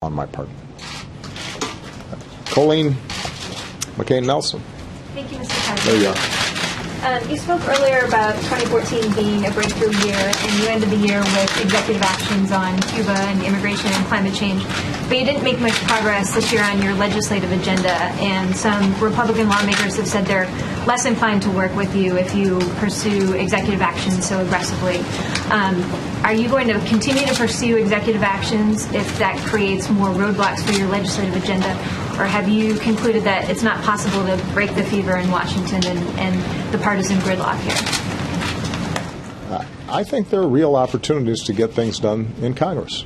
on my part. Colleen McCain-Nelson. Thank you, Mr. President. There you are. You spoke earlier about 2014 being a breakthrough year, and you ended the year with executive actions on Cuba and immigration and climate change. But you didn't make much progress this year on your legislative agenda, and some Republican lawmakers have said they're less inclined to work with you if you pursue executive actions so aggressively. Are you going to continue to pursue executive actions if that creates more roadblocks for your legislative agenda? Or have you concluded that it's not possible to break the fever in Washington and the partisan gridlock here? I think there are real opportunities to get things done in Congress.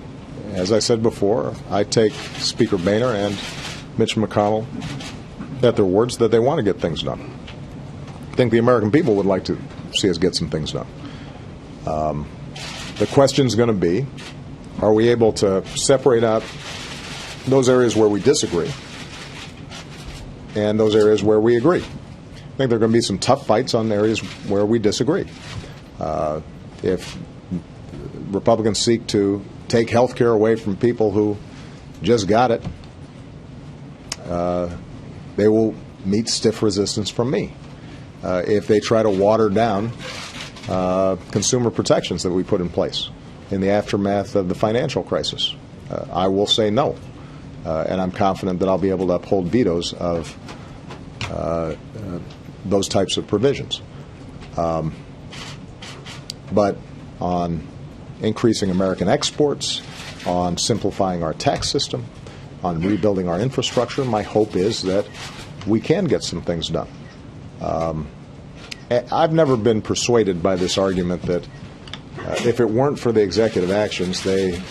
As I said before, I take Speaker Boehner and Mitch McConnell at their words that they want to get things done. I think the American people would like to see us get some things done. The question is going to be, are we able to separate out those areas where we disagree and those areas where we agree? I think there are going to be some tough fights on areas where we disagree. If Republicans seek to take health care away from people who just got it, they will meet stiff resistance from me. If they try to water down consumer protections that we put in place in the aftermath of the financial crisis, I will say no. And I'm confident that I'll be able to uphold vetoes of those types of provisions. But on increasing American exports, on simplifying our tax system, on rebuilding our infrastructure, my hope is that we can get some things done. I've never been persuaded by this argument that if it weren't for the executive actions, they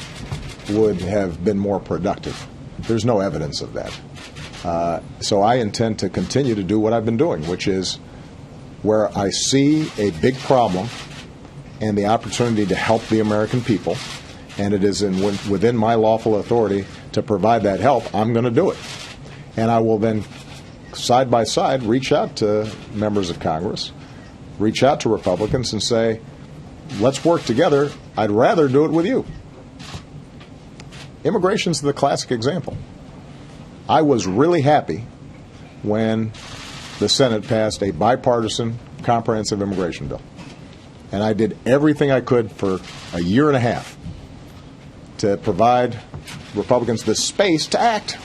would have been more productive. There's no evidence of that. So I intend to continue to do what I've been doing, which is where I see a big problem and the opportunity to help the American people, and it is within my lawful authority to provide that help, I'm going to do it. And I will then, side by side, reach out to members of Congress, reach out to Republicans and say, let's work together. I'd rather do it with you. Immigration's the classic example. I was really happy when the Senate passed a bipartisan comprehensive immigration bill. And I did everything I could for a year and a half to provide Republicans the space to act,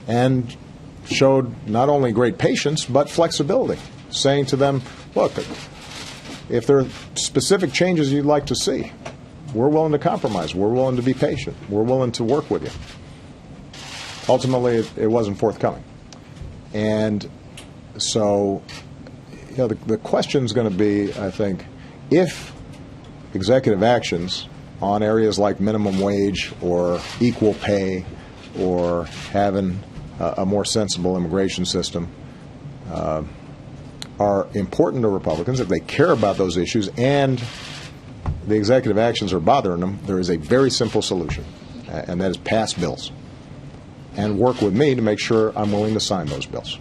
and showed not only great patience but flexibility, saying to them, look, if there are specific changes you'd like to see, we're willing to compromise. We're willing to be patient. We're willing to work with you. Ultimately, it wasn't forthcoming. And so, the question is going to be, I think, if executive actions on areas like minimum wage or equal pay or having a more sensible immigration system are important to Republicans, if they care about those issues and the executive actions are bothering them, there is a very simple solution, and that is pass bills and work with me to make sure I'm willing to sign those bills.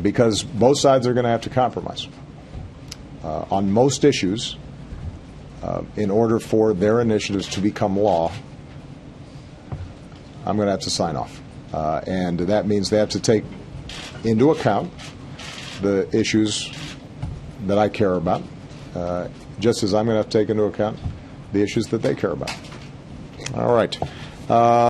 Because both sides are going to have to compromise. On most issues, in order for their initiatives to become law, I'm going to have to sign off. And that means they have to take into account the issues that I care about, just as I'm going to have to take into account the issues that they care about. All right.